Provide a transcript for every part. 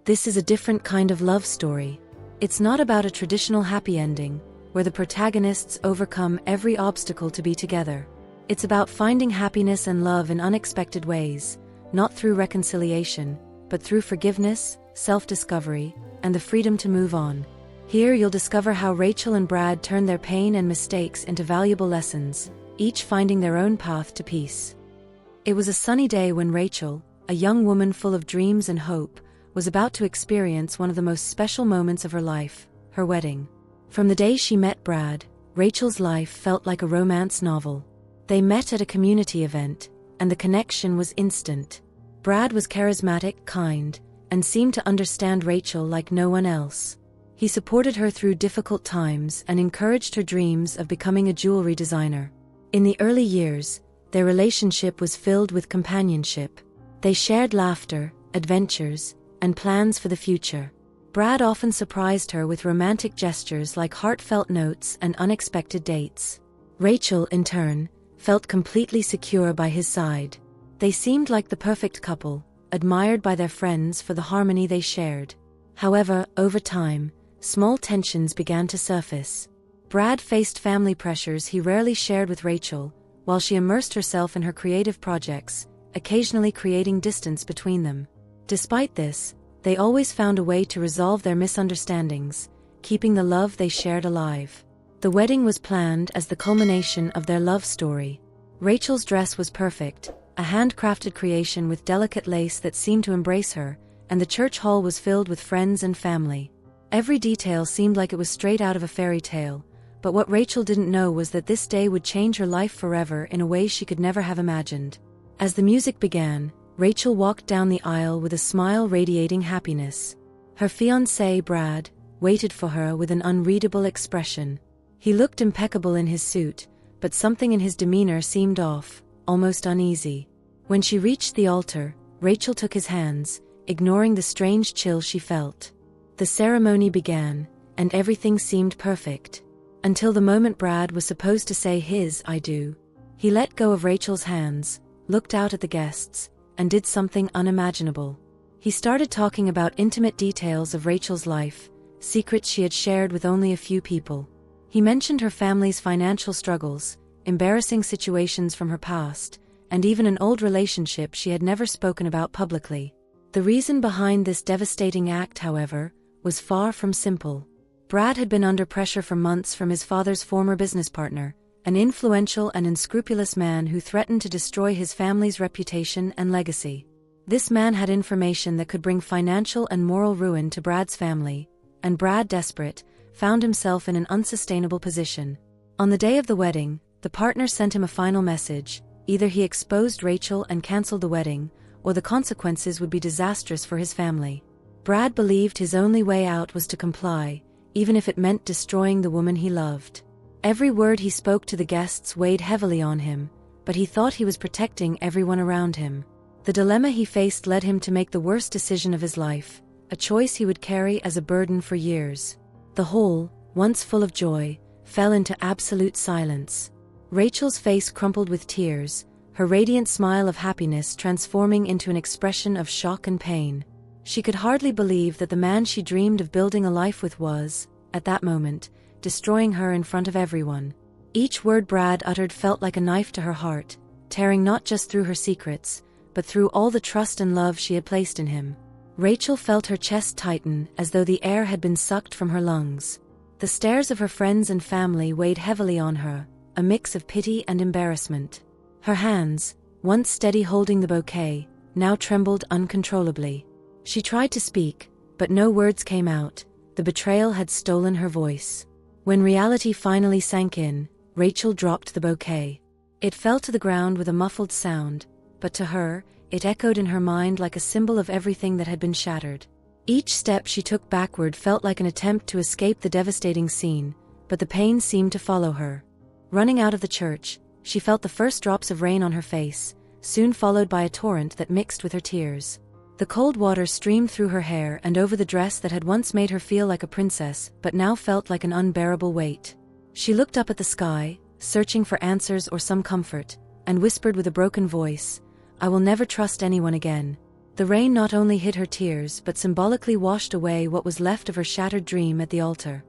This is a different kind of love story. It's not about a traditional happy ending, where the protagonists overcome every obstacle to be together. It's about finding happiness and love in unexpected ways, not through reconciliation, but through forgiveness, self-discovery, and the freedom to move on. Here you'll discover how Rachel and Brad turn their pain and mistakes into valuable lessons, each finding their own path to peace. It was a sunny day when Rachel, a young woman full of dreams and hope, was about to experience one of the most special moments of her life, her wedding. From the day she met Brad, Rachel's life felt like a romance novel. They met at a community event, and the connection was instant. Brad was charismatic, kind, and seemed to understand Rachel like no one else. He supported her through difficult times and encouraged her dreams of becoming a jewelry designer. In the early years, their relationship was filled with companionship. They shared laughter, adventures, and plans for the future. Brad often surprised her with romantic gestures like heartfelt notes and unexpected dates. Rachel, in turn, felt completely secure by his side. They seemed like the perfect couple, admired by their friends for the harmony they shared. However, over time, small tensions began to surface. Brad faced family pressures he rarely shared with Rachel, while she immersed herself in her creative projects, occasionally creating distance between them. Despite this, they always found a way to resolve their misunderstandings, keeping the love they shared alive. The wedding was planned as the culmination of their love story. Rachel's dress was perfect, a handcrafted creation with delicate lace that seemed to embrace her, and the church hall was filled with friends and family. Every detail seemed like it was straight out of a fairy tale, but what Rachel didn't know was that this day would change her life forever in a way she could never have imagined. As the music began, Rachel walked down the aisle with a smile radiating happiness. Her fiancé, Brad, waited for her with an unreadable expression. He looked impeccable in his suit, but something in his demeanor seemed off, almost uneasy. When she reached the altar, Rachel took his hands, ignoring the strange chill she felt. The ceremony began, and everything seemed perfect. Until the moment Brad was supposed to say his "I do." He let go of Rachel's hands, looked out at the guests, and did something unimaginable. He started talking about intimate details of Rachel's life, secrets she had shared with only a few people. He mentioned her family's financial struggles, embarrassing situations from her past, and even an old relationship she had never spoken about publicly. The reason behind this devastating act, however, was far from simple. Brad had been under pressure for months from his father's former business partner, an influential and unscrupulous man who threatened to destroy his family's reputation and legacy. This man had information that could bring financial and moral ruin to Brad's family, and Brad, desperate, found himself in an unsustainable position. On the day of the wedding, the partner sent him a final message: either he exposed Rachel and canceled the wedding, or the consequences would be disastrous for his family. Brad believed his only way out was to comply, even if it meant destroying the woman he loved. Every word he spoke to the guests weighed heavily on him, but he thought he was protecting everyone around him. The dilemma he faced led him to make the worst decision of his life, a choice he would carry as a burden for years. The hall, once full of joy, fell into absolute silence. Rachel's face crumpled with tears, her radiant smile of happiness transforming into an expression of shock and pain. She could hardly believe that the man she dreamed of building a life with was, at that moment, destroying her in front of everyone. Each word Brad uttered felt like a knife to her heart, tearing not just through her secrets, but through all the trust and love she had placed in him. Rachel felt her chest tighten as though the air had been sucked from her lungs. The stares of her friends and family weighed heavily on her, a mix of pity and embarrassment. Her hands, once steady holding the bouquet, now trembled uncontrollably. She tried to speak, but no words came out. The betrayal had stolen her voice. When reality finally sank in, Rachel dropped the bouquet. It fell to the ground with a muffled sound, but to her, it echoed in her mind like a symbol of everything that had been shattered. Each step she took backward felt like an attempt to escape the devastating scene, but the pain seemed to follow her. Running out of the church, she felt the first drops of rain on her face, soon followed by a torrent that mixed with her tears. The cold water streamed through her hair and over the dress that had once made her feel like a princess, but now felt like an unbearable weight. She looked up at the sky, searching for answers or some comfort, and whispered with a broken voice, "I will never trust anyone again." The rain not only hid her tears but symbolically washed away what was left of her shattered dream at the altar.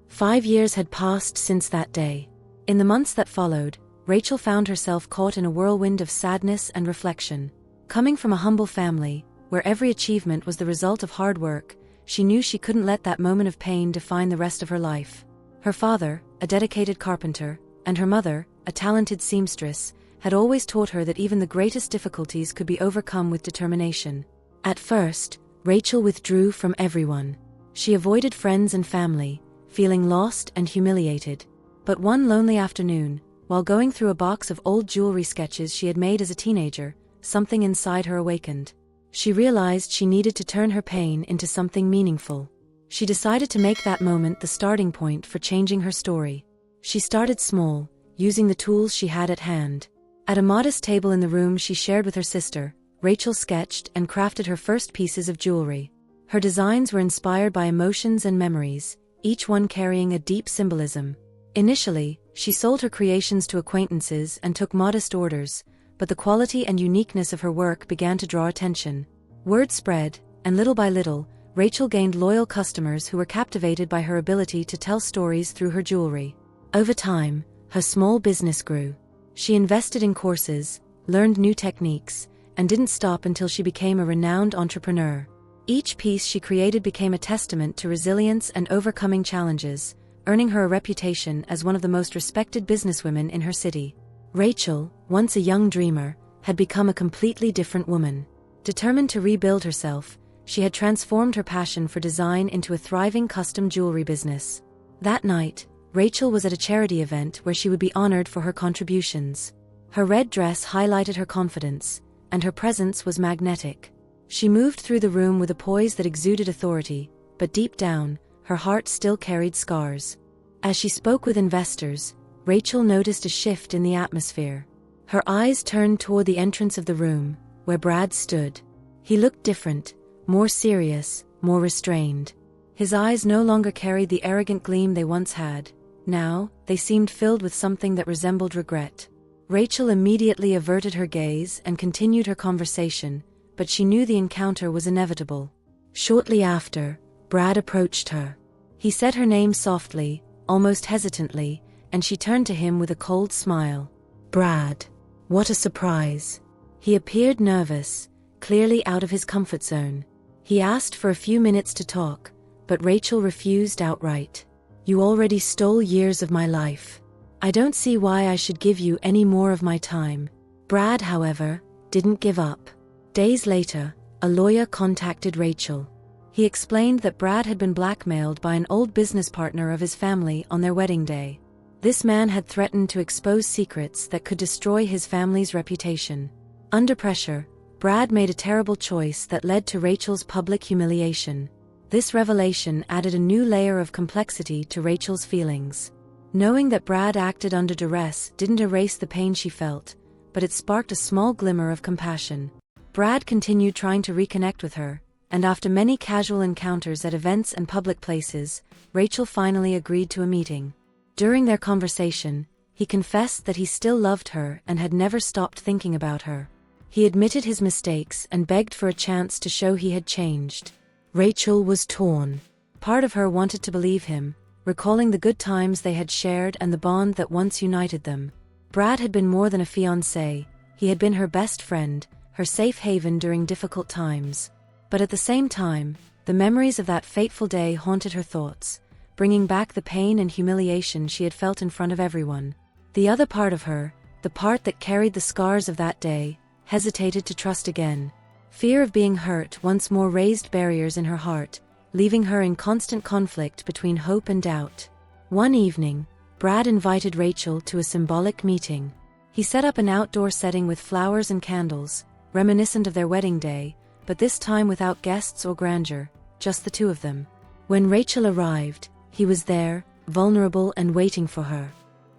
5 years had passed since that day. In the months that followed, Rachel found herself caught in a whirlwind of sadness and reflection. Coming from a humble family, where every achievement was the result of hard work, she knew she couldn't let that moment of pain define the rest of her life. Her father, a dedicated carpenter, and her mother, a talented seamstress, had always taught her that even the greatest difficulties could be overcome with determination. At first, Rachel withdrew from everyone. She avoided friends and family, feeling lost and humiliated. But one lonely afternoon, while going through a box of old jewelry sketches she had made as a teenager, something inside her awakened. She realized she needed to turn her pain into something meaningful. She decided to make that moment the starting point for changing her story. She started small, using the tools she had at hand. At a modest table in the room she shared with her sister, Rachel sketched and crafted her first pieces of jewelry. Her designs were inspired by emotions and memories, each one carrying a deep symbolism. Initially, she sold her creations to acquaintances and took modest orders, but the quality and uniqueness of her work began to draw attention. Word spread, and little by little, Rachel gained loyal customers who were captivated by her ability to tell stories through her jewelry. Over time, her small business grew. She invested in courses, learned new techniques, and didn't stop until she became a renowned entrepreneur. Each piece she created became a testament to resilience and overcoming challenges, earning her a reputation as one of the most respected businesswomen in her city. Rachel, once a young dreamer, had become a completely different woman. Determined to rebuild herself, she had transformed her passion for design into a thriving custom jewelry business. That night, Rachel was at a charity event where she would be honored for her contributions. Her red dress highlighted her confidence, and her presence was magnetic. She moved through the room with a poise that exuded authority, but deep down, her heart still carried scars. As she spoke with investors, Rachel noticed a shift in the atmosphere. Her eyes turned toward the entrance of the room, where Brad stood. He looked different, more serious, more restrained. His eyes no longer carried the arrogant gleam they once had. Now, they seemed filled with something that resembled regret. Rachel immediately averted her gaze and continued her conversation, but she knew the encounter was inevitable. Shortly after, Brad approached her. He said her name softly, almost hesitantly, and she turned to him with a cold smile. Brad. What a surprise. He appeared nervous, clearly out of his comfort zone. He asked for a few minutes to talk, but Rachel refused outright. You already stole years of my life. I don't see why I should give you any more of my time. Brad, however, didn't give up. Days later, a lawyer contacted Rachel. He explained that Brad had been blackmailed by an old business partner of his family on their wedding day. This man had threatened to expose secrets that could destroy his family's reputation. Under pressure, Brad made a terrible choice that led to Rachel's public humiliation. This revelation added a new layer of complexity to Rachel's feelings. Knowing that Brad acted under duress didn't erase the pain she felt, but it sparked a small glimmer of compassion. Brad continued trying to reconnect with her, and after many casual encounters at events and public places, Rachel finally agreed to a meeting. During their conversation, he confessed that he still loved her and had never stopped thinking about her. He admitted his mistakes and begged for a chance to show he had changed. Rachel was torn. Part of her wanted to believe him, recalling the good times they had shared and the bond that once united them. Brad had been more than a fiancé, he had been her best friend, her safe haven during difficult times. But at the same time, the memories of that fateful day haunted her thoughts, bringing back the pain and humiliation she had felt in front of everyone. The other part of her, the part that carried the scars of that day, hesitated to trust again. Fear of being hurt once more raised barriers in her heart, leaving her in constant conflict between hope and doubt. One evening, Brad invited Rachel to a symbolic meeting. He set up an outdoor setting with flowers and candles, reminiscent of their wedding day, but this time without guests or grandeur, just the two of them. When Rachel arrived, he was there, vulnerable and waiting for her.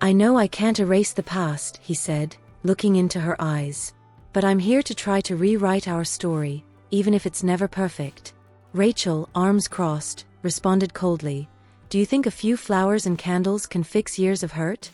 I know I can't erase the past, he said, looking into her eyes. But I'm here to try to rewrite our story, even if it's never perfect. Rachel, arms crossed, responded coldly, Do you think a few flowers and candles can fix years of hurt?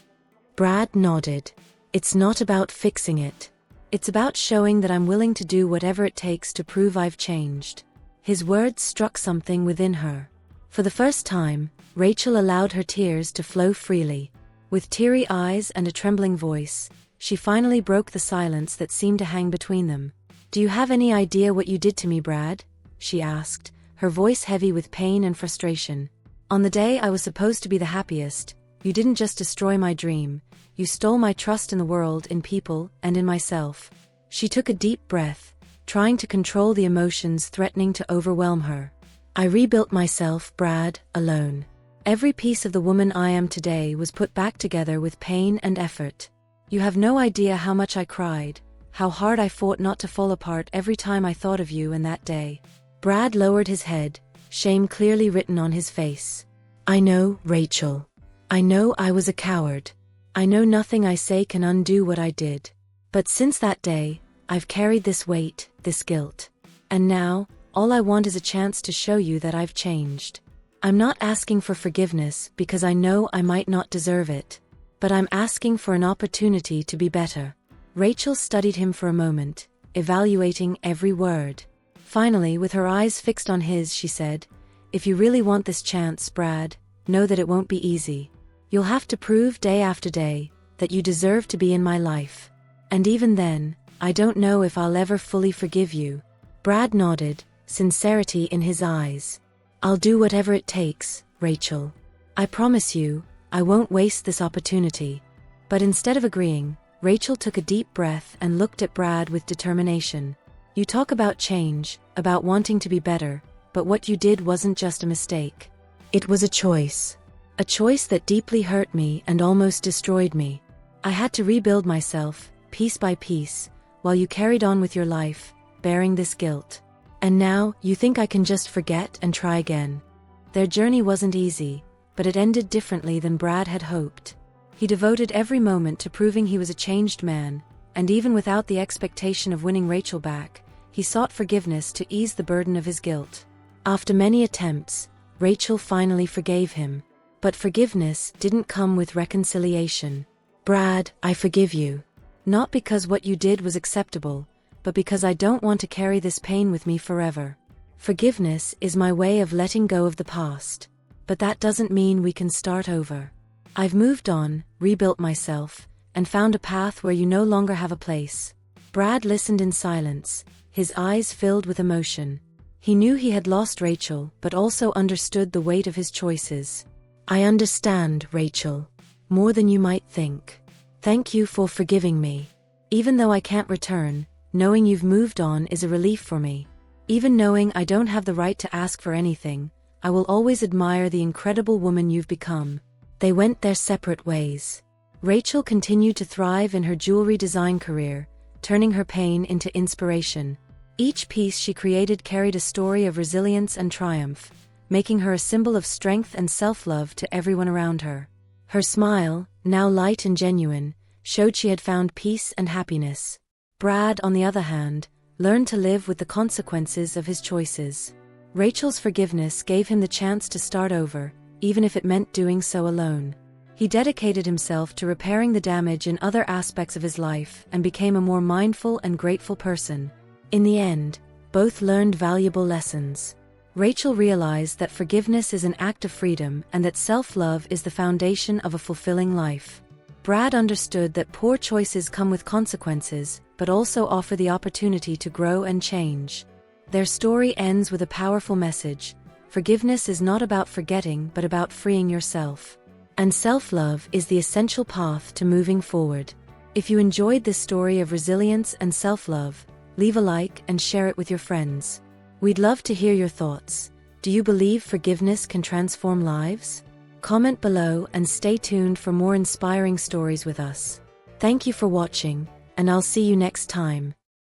Brad nodded. It's not about fixing it. It's about showing that I'm willing to do whatever it takes to prove I've changed." His words struck something within her. For the first time, Rachel allowed her tears to flow freely. With teary eyes and a trembling voice, she finally broke the silence that seemed to hang between them. "Do you have any idea what you did to me, Brad?" she asked, her voice heavy with pain and frustration. "On the day I was supposed to be the happiest, you didn't just destroy my dream, you stole my trust in the world, in people, and in myself." She took a deep breath, trying to control the emotions threatening to overwhelm her. "I rebuilt myself, Brad, alone. Every piece of the woman I am today was put back together with pain and effort. You have no idea how much I cried, how hard I fought not to fall apart every time I thought of you in that day." Brad lowered his head, shame clearly written on his face. "I know, Rachel. I know I was a coward. I know nothing I say can undo what I did. But since that day, I've carried this weight, this guilt. And now, all I want is a chance to show you that I've changed. I'm not asking for forgiveness because I know I might not deserve it. But I'm asking for an opportunity to be better." Rachel studied him for a moment, evaluating every word. Finally, with her eyes fixed on his, she said, "If you really want this chance, Brad, know that it won't be easy. You'll have to prove day after day that you deserve to be in my life. And even then, I don't know if I'll ever fully forgive you." Brad nodded, sincerity in his eyes. "I'll do whatever it takes, Rachel. I promise you, I won't waste this opportunity." But instead of agreeing, Rachel took a deep breath and looked at Brad with determination. "You talk about change, about wanting to be better, but what you did wasn't just a mistake. It was a choice. A choice that deeply hurt me and almost destroyed me. I had to rebuild myself, piece by piece, while you carried on with your life, bearing this guilt. And now, you think I can just forget and try again." Their journey wasn't easy, but it ended differently than Brad had hoped. He devoted every moment to proving he was a changed man, and even without the expectation of winning Rachel back, he sought forgiveness to ease the burden of his guilt. After many attempts, Rachel finally forgave him. But forgiveness didn't come with reconciliation. "Brad, I forgive you. Not because what you did was acceptable, but because I don't want to carry this pain with me forever. Forgiveness is my way of letting go of the past. But that doesn't mean we can start over. I've moved on, rebuilt myself, and found a path where you no longer have a place." Brad listened in silence, his eyes filled with emotion. He knew he had lost Rachel, but also understood the weight of his choices. "I understand, Rachel. More than you might think. Thank you for forgiving me. Even though I can't return, knowing you've moved on is a relief for me. Even knowing I don't have the right to ask for anything, I will always admire the incredible woman you've become." They went their separate ways. Rachel continued to thrive in her jewelry design career, turning her pain into inspiration. Each piece she created carried a story of resilience and triumph, making her a symbol of strength and self-love to everyone around her. Her smile, now light and genuine, showed she had found peace and happiness. Brad, on the other hand, learned to live with the consequences of his choices. Rachel's forgiveness gave him the chance to start over, even if it meant doing so alone. He dedicated himself to repairing the damage in other aspects of his life and became a more mindful and grateful person. In the end, both learned valuable lessons. Rachel realized that forgiveness is an act of freedom and that self-love is the foundation of a fulfilling life. Brad understood that poor choices come with consequences, but also offer the opportunity to grow and change. Their story ends with a powerful message: forgiveness is not about forgetting but about freeing yourself. And self-love is the essential path to moving forward. If you enjoyed this story of resilience and self-love, leave a like and share it with your friends. We'd love to hear your thoughts. Do you believe forgiveness can transform lives? Comment below and stay tuned for more inspiring stories with us. Thank you for watching, and I'll see you next time.